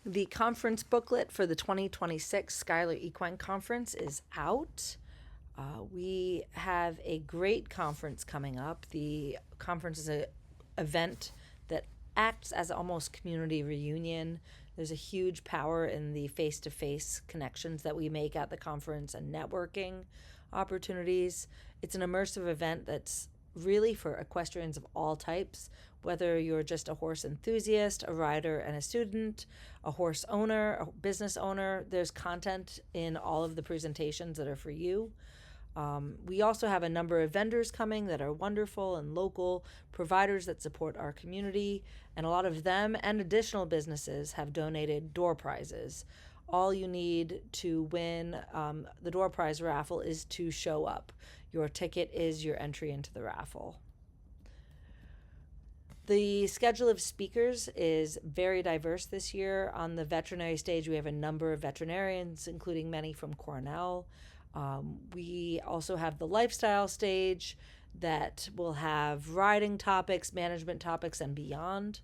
The conference booklet for the 2026 Schuyler Equine Conference is out. We have a great conference coming up. The conference is an event that acts as almost community reunion. There's a huge power in the face-to-face connections that we make at the conference and networking opportunities. It's an immersive event that's really for equestrians of all types, whether you're just a horse enthusiast, a rider and a student, a horse owner, a business owner. There's content in all of the presentations that are for you. We also have a number of vendors coming that are wonderful and local providers that support our community, and a lot of them and additional businesses have donated door prizes. All you need to win the door prize raffle is to show up. Your ticket is your entry into the raffle. The schedule of speakers is very diverse this year. On the veterinary stage, we have a number of veterinarians, including many from Cornell. We also have the lifestyle stage that will have riding topics, management topics, and beyond.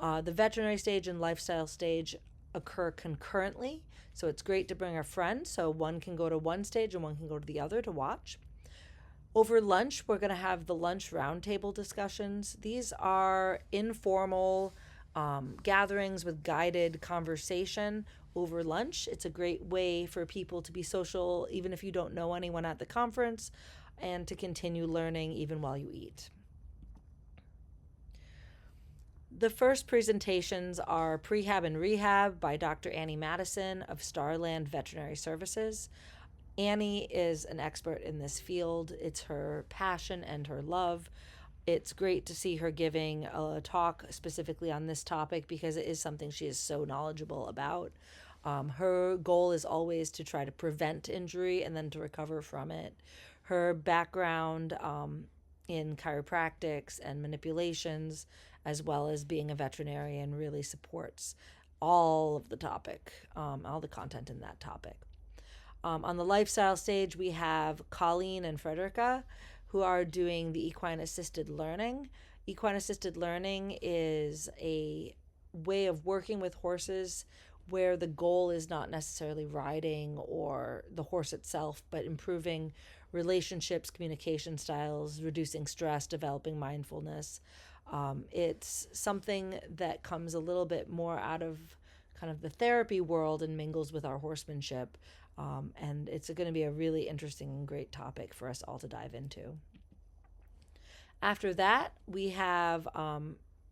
The veterinary stage and lifestyle stage occur concurrently, so it's great to bring a friend, so one can go to one stage and one can go to the other to watch. Over lunch, we're going to have the lunch roundtable discussions. These are informal gatherings with guided conversation over lunch. It's a great way for people to be social, even if you don't know anyone at the conference, and to continue learning even while you eat. The first presentations are PREHAB and REHAB by Dr. Annie Madison of Starland Veterinary Services. Annie is an expert in this field. It's her passion and her love. It's great to see her giving a talk specifically on this topic because it is something she is so knowledgeable about. Her goal is always to try to prevent injury and then to recover from it. Her background in chiropractics and manipulations, as well as being a veterinarian, really supports all of the topic, all the content in that topic. On the lifestyle stage, we have Colleen and Fredericka, who are doing the equine assisted learning. Equine assisted learning is a way of working with horses where the goal is not necessarily riding or the horse itself, but improving relationships, communication styles, reducing stress, developing mindfulness. It's something that comes a little bit more out of kind of the therapy world and mingles with our horsemanship. And it's going to be a really interesting and great topic for us all to dive into. After that, we have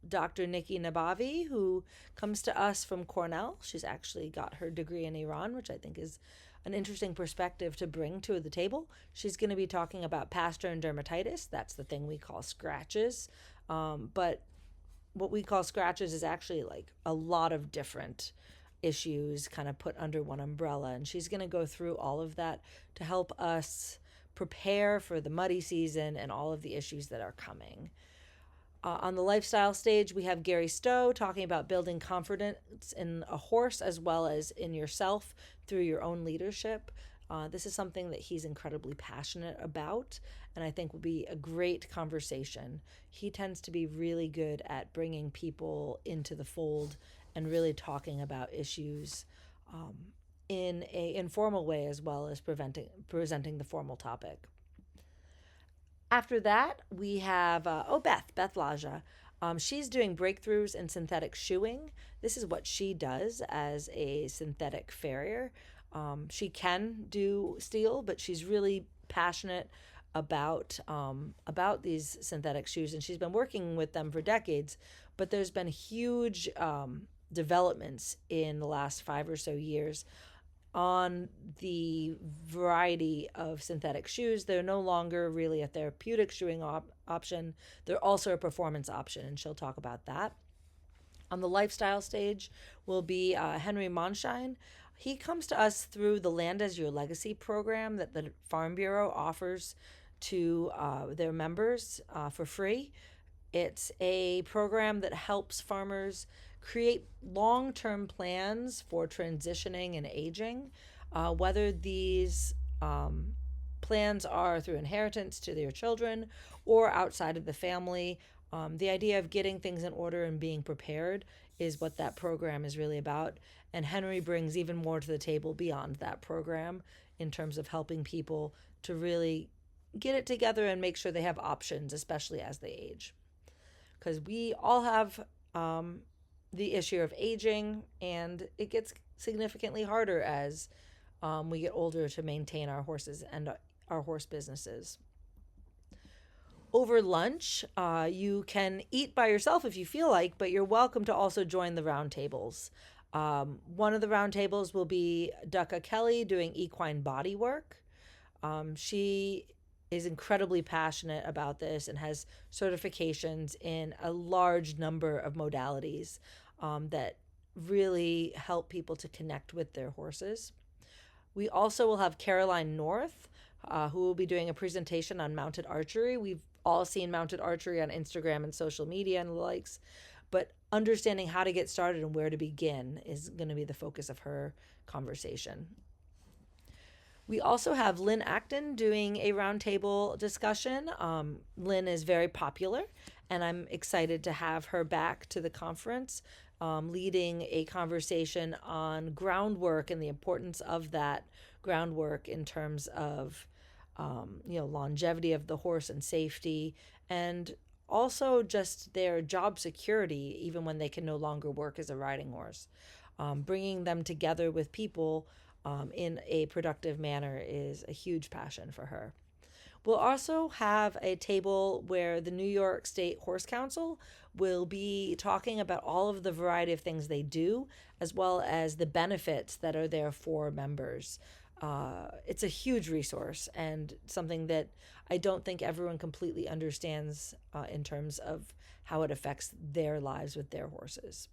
Dr. Nikki Nabavi, who comes to us from Cornell. She's actually got her degree in Iran, which I think is an interesting perspective to bring to the table. She's going to be talking about PASTERN dermatitis. That's the thing we call scratches. But what we call scratches is actually like a lot of different issues kind of put under one umbrella, and she's going to go through all of that to help us prepare for the muddy season and all of the issues that are coming. On the lifestyle stage, we have Gary Stow talking about building confidence in a horse as well as in yourself through your own leadership. This is something that he's incredibly passionate about, and I think will be a great conversation. He tends to be really good at bringing people into the fold and really talking about issues in an informal way as well as presenting the formal topic. After that, we have Beth Laja. She's doing breakthroughs in synthetic shoeing. This is what she does as a synthetic farrier. She can do steel, but she's really passionate about these synthetic shoes, and she's been working with them for decades. But there's been huge developments in the last 5 or so years on the variety of synthetic shoes. They're no longer really a therapeutic shoeing option. They're also a performance option, and she'll talk about that. On the lifestyle stage will be Henry Mondschein. He comes to us through the Land as Your Legacy program that the Farm Bureau offers to their members for free. It's a program that helps farmers create long-term plans for transitioning and aging, whether these plans are through inheritance to their children or outside of the family. The idea of getting things in order and being prepared is what that program is really about. And Henry brings even more to the table beyond that program in terms of helping people to really get it together and make sure they have options, especially as they age. Because we all have the issue of aging, and it gets significantly harder as we get older to maintain our horses and our horse businesses. Over lunch, you can eat by yourself if you feel like, but you're welcome to also join the roundtables. One of the roundtables will be Ducka Kelly doing equine body work. She is incredibly passionate about this and has certifications in a large number of modalities that really help people to connect with their horses. We also will have Caroline North, who will be doing a presentation on mounted archery. We've all seen mounted archery on Instagram and social media and the likes, but understanding how to get started and where to begin is going to be the focus of her conversation. We also have Lynn Acton doing a roundtable discussion. Lynn is very popular, and I'm excited to have her back to the conference, leading a conversation on groundwork and the importance of that groundwork in terms of longevity of the horse and safety, and also just their job security, even when they can no longer work as a riding horse. Bringing them together with people in a productive manner is a huge passion for her. We'll also have a table where the New York State Horse Council will be talking about all of the variety of things they do, as well as the benefits that are there for members. It's a huge resource and something that I don't think everyone completely understands in terms of how it affects their lives with their horses.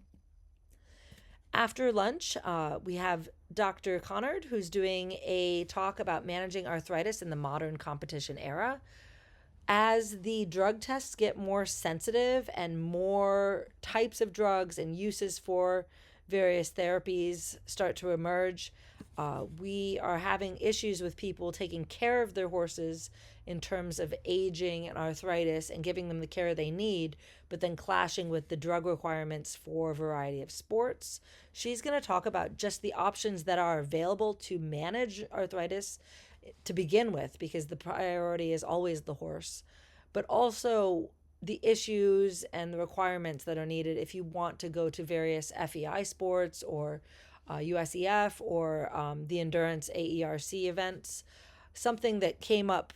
After lunch, we have Dr. Connard, who's doing a talk about managing arthritis in the modern competition era. As the drug tests get more sensitive and more types of drugs and uses for various therapies start to emerge, we are having issues with people taking care of their horses in terms of aging and arthritis and giving them the care they need, but then clashing with the drug requirements for a variety of sports. She's going to talk about just the options that are available to manage arthritis to begin with, because the priority is always the horse, but also the issues and the requirements that are needed if you want to go to various FEI sports or USEF or the endurance AERC events. Something that came up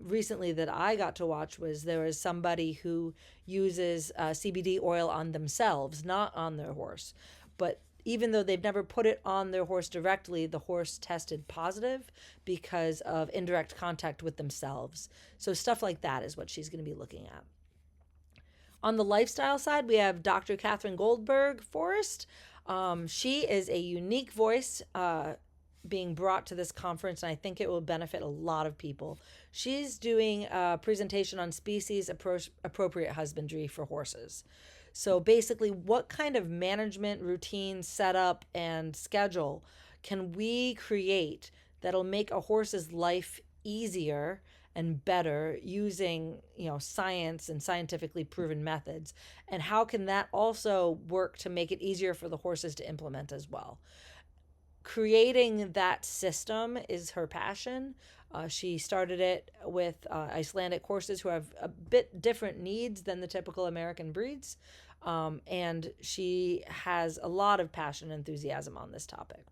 recently that I got to watch was there was somebody who uses CBD oil on themselves, not on their horse. But even though they've never put it on their horse directly, the horse tested positive because of indirect contact with themselves. So stuff like that is what she's going to be looking at. On the lifestyle side, we have Dr. Katherine Goldberg Forrest. She is a unique voice being brought to this conference, and I think it will benefit a lot of people. She's doing a presentation on species appropriate husbandry for horses. So basically, what kind of management, routine, setup, and schedule can we create that'll make a horse's life easier and better using, science and scientifically proven methods? And how can that also work to make it easier for the horses to implement as well? Creating that system is her passion. She started it with Icelandic horses who have a bit different needs than the typical American breeds. And she has a lot of passion and enthusiasm on this topic.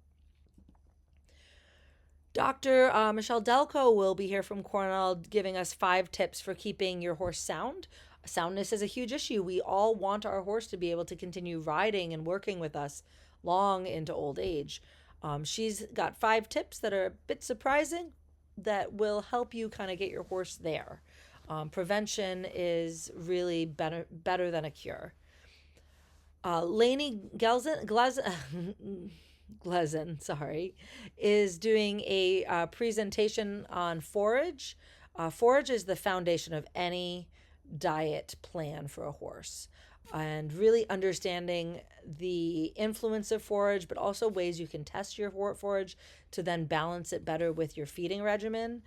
Dr. Michelle Delco will be here from Cornell giving us 5 tips for keeping your horse sound. Soundness is a huge issue. We all want our horse to be able to continue riding and working with us long into old age. She's got 5 tips that are a bit surprising that will help you kind of get your horse there. Prevention is really better than a cure. Laynee Glezen, is doing a presentation on forage. Forage is the foundation of any diet plan for a horse, and really understanding the influence of forage, but also ways you can test your forage to then balance it better with your feeding regimen.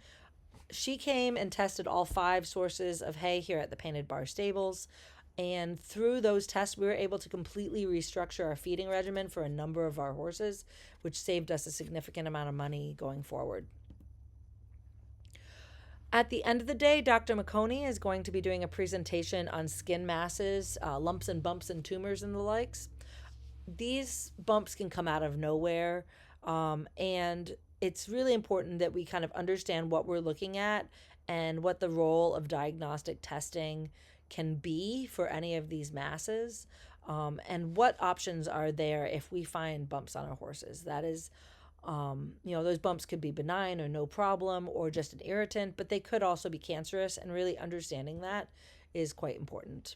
She came and tested all 5 sources of hay here at the Painted Bar Stables. And through those tests, we were able to completely restructure our feeding regimen for a number of our horses, which saved us a significant amount of money going forward. At the end of the day, Dr. McConey is going to be doing a presentation on skin masses, lumps and bumps and tumors and the likes. These bumps can come out of nowhere, and it's really important that we kind of understand what we're looking at and what the role of diagnostic testing can be for any of these masses, and what options are there if we find bumps on our horses. That is, those bumps could be benign or no problem or just an irritant, but they could also be cancerous, and really understanding that is quite important.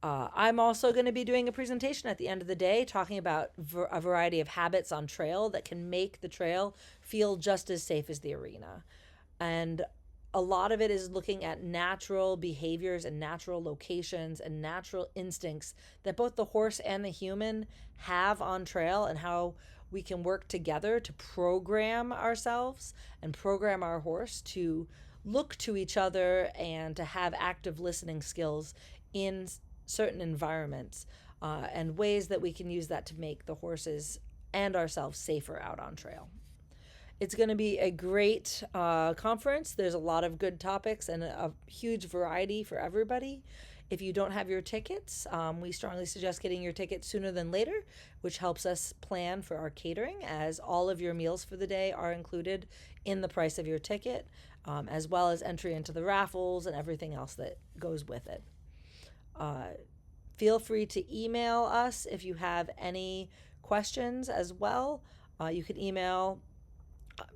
I'm also going to be doing a presentation at the end of the day talking about a variety of habits on trail that can make the trail feel just as safe as the arena. And a lot of it is looking at natural behaviors and natural locations and natural instincts that both the horse and the human have on trail, and how we can work together to program ourselves and program our horse to look to each other and to have active listening skills in certain environments, and ways that we can use that to make the horses and ourselves safer out on trail. It's going to be a great conference. There's a lot of good topics and a huge variety for everybody. If you don't have your tickets, we strongly suggest getting your tickets sooner than later, which helps us plan for our catering, as all of your meals for the day are included in the price of your ticket, as well as entry into the raffles and everything else that goes with it. Feel free to email us if you have any questions as well. You can email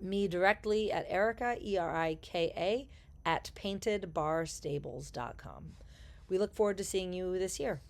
me directly at Erika, ERIKA, at paintedbarstables.com. We look forward to seeing you this year.